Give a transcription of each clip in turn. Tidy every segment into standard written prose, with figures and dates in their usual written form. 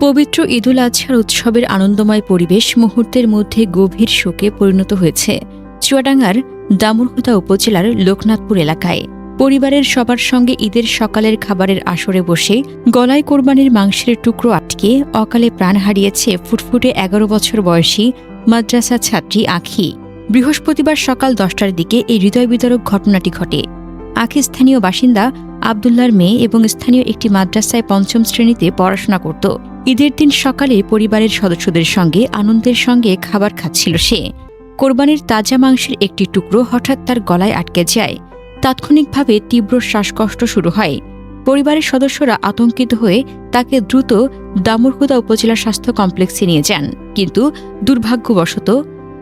পবিত্র ঈদুল আজহার উৎসবের আনন্দময় পরিবেশ মুহূর্তের মধ্যে গভীর শোকে পরিণত হয়েছে চুয়াডাঙ্গার দামুড়হুদা উপজেলার লোকনাথপুর এলাকায়। পরিবারের সবার সঙ্গে ঈদের সকালের খাবারের আসরে বসে গলায় কোরবানির মাংসের টুকরো আটকে অকালে প্রাণ হারিয়েছে ফুটফুটে ১১ বছর বয়সী মাদ্রাসা ছাত্রী আখি। বৃহস্পতিবার সকাল ১০টার দিকে এই হৃদয়বিদারক ঘটনাটি ঘটে। আখি স্থানীয় বাসিন্দা আবদুল্লার মেয়ে এবং স্থানীয় একটি মাদ্রাসায় ৫ম শ্রেণীতে পড়াশোনা করত। ঈদের দিন সকালে পরিবারের সদস্যদের সঙ্গে আনন্দের সঙ্গে খাবার খাচ্ছিল সে। কোরবানির তাজা মাংসের একটি টুকরো হঠাৎ তার গলায় আটকে যায়। তাৎক্ষণিকভাবে তীব্র শ্বাসকষ্ট শুরু হয়। পরিবারের সদস্যরা আতঙ্কিত হয়ে তাকে দ্রুত দামুড়হুদা উপজেলা স্বাস্থ্য কমপ্লেক্সে নিয়ে যান, কিন্তু দুর্ভাগ্যবশত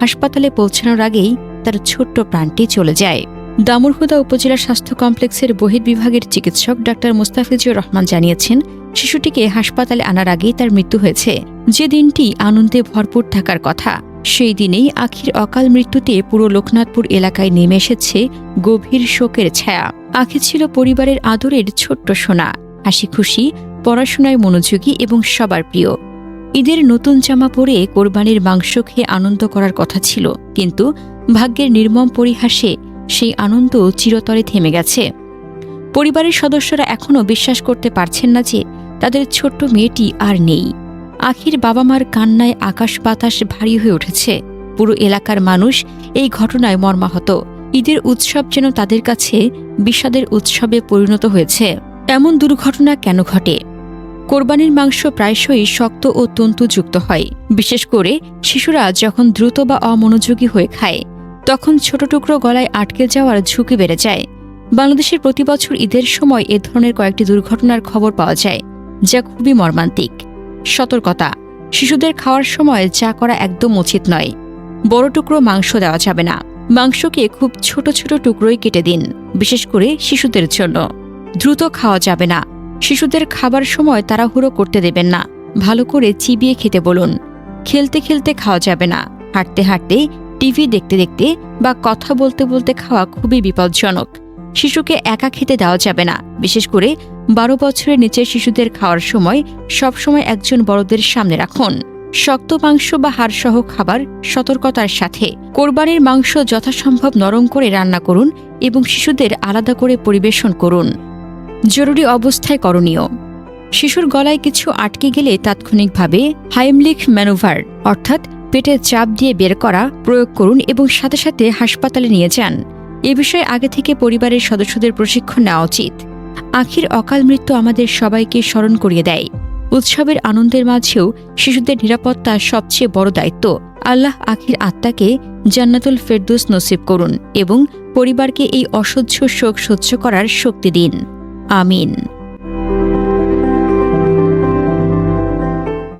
হাসপাতালে পৌঁছানোর আগেই তার ছোট্ট প্রাণটি চলে যায়। দামুড়হুদা উপজেলা স্বাস্থ্য কমপ্লেক্সের বহির্বিভাগের চিকিৎসক ডাক্তার মোস্তাফিজুর রহমান জানিয়েছেন, শিশুটিকে হাসপাতালে আনার আগেই তার মৃত্যু হয়েছে। যে দিনটি আনন্দে ভরপুর থাকার কথা, সেই দিনেই আখির অকাল মৃত্যুতে পুরো লোকনাথপুর এলাকায় নেমে এসেছে গভীর শোকের ছায়া। আখি ছিল পরিবারের আদরের ছোট্ট সোনা, হাসি খুশি, পড়াশোনায় মনোযোগী এবং সবার প্রিয়। ঈদের নতুন জামা পরে কোরবানির মাংস খেয়ে আনন্দ করার কথা ছিল, কিন্তু ভাগ্যের নির্মম পরিহাসে সেই আনন্দ চিরতরে থেমে গেছে। পরিবারের সদস্যরা এখনও বিশ্বাস করতে পারছেন না যে তাদের ছোট্ট মেয়েটি আর নেই। আখির বাবা মার কান্নায় আকাশ বাতাস ভারী হয়ে উঠেছে। পুরো এলাকার মানুষ এই ঘটনায় মর্মাহত। ঈদের উৎসব যেন তাদের কাছে বিষাদের উৎসবে পরিণত হয়েছে। এমন দুর্ঘটনা কেন ঘটে? কোরবানির মাংস প্রায়শই শক্ত ও তন্তুযুক্ত হয়। বিশেষ করে শিশুরা যখন দ্রুত বা অমনোযোগী হয়ে খায়, তখন ছোট টুকরো গলায় আটকে যাওয়ার ঝুঁকি বেড়ে যায়। বাংলাদেশের প্রতি বছর ঈদের সময় এ ধরনের কয়েকটি দুর্ঘটনার খবর পাওয়া যায়, যা খুবই মর্মান্তিক। সতর্কতা: শিশুদের খাওয়ার সময় যা করা একদম উচিত নয়। বড় টুকরো মাংস দেওয়া যাবে না। মাংসকে খুব ছোট ছোট টুকরোই কেটে দিন, বিশেষ করে শিশুদের জন্য। দ্রুত খাওয়া যাবে না। শিশুদের খাবার সময় তাড়াহুড়ো করতে দেবেন না। ভালো করে চিবিয়ে খেতে বলুন। খেলতে খেলতে খাওয়া যাবে না। হাঁটতে হাঁটতে, টিভি দেখতে দেখতে বা কথা বলতে বলতে খাওয়া খুবই বিপজ্জনক। শিশুকে একা খেতে দেওয়া যাবে না। বিশেষ করে ১২ বছরের নিচের শিশুদের খাওয়ার সময় সবসময় একজন বড়দের সামনে রাখুন। শক্ত মাংস বা হাড়সহ খাবার সতর্কতার সাথে। কোরবানির মাংস যথাসম্ভব নরম করে রান্না করুন এবং শিশুদের আলাদা করে পরিবেশন করুন। জরুরি অবস্থায় করণীয়: শিশুর গলায় কিছু আটকে গেলে তাৎক্ষণিকভাবে হাইমলিখ ম্যানুভার অর্থাৎ পেটে চাপ দিয়ে বের করা প্রয়োগ করুন এবং সাথে সাথে হাসপাতালে নিয়ে যান। এ বিষয়ে আগে থেকে পরিবারের সদস্যদের প্রশিক্ষণ নেওয়া উচিত। আখির অকাল মৃত্যু আমাদের সবাইকে স্মরণ করিয়ে দেয়, উৎসবের আনন্দের মাঝেও শিশুদের নিরাপত্তা সবচেয়ে বড় দায়িত্ব। আল্লাহ আখির আত্মাকে জান্নাতুল ফেরদৌস নসিব করুন এবং পরিবারকে এই অসহ্য শোক সহ্য করার শক্তি দিন। আমিন।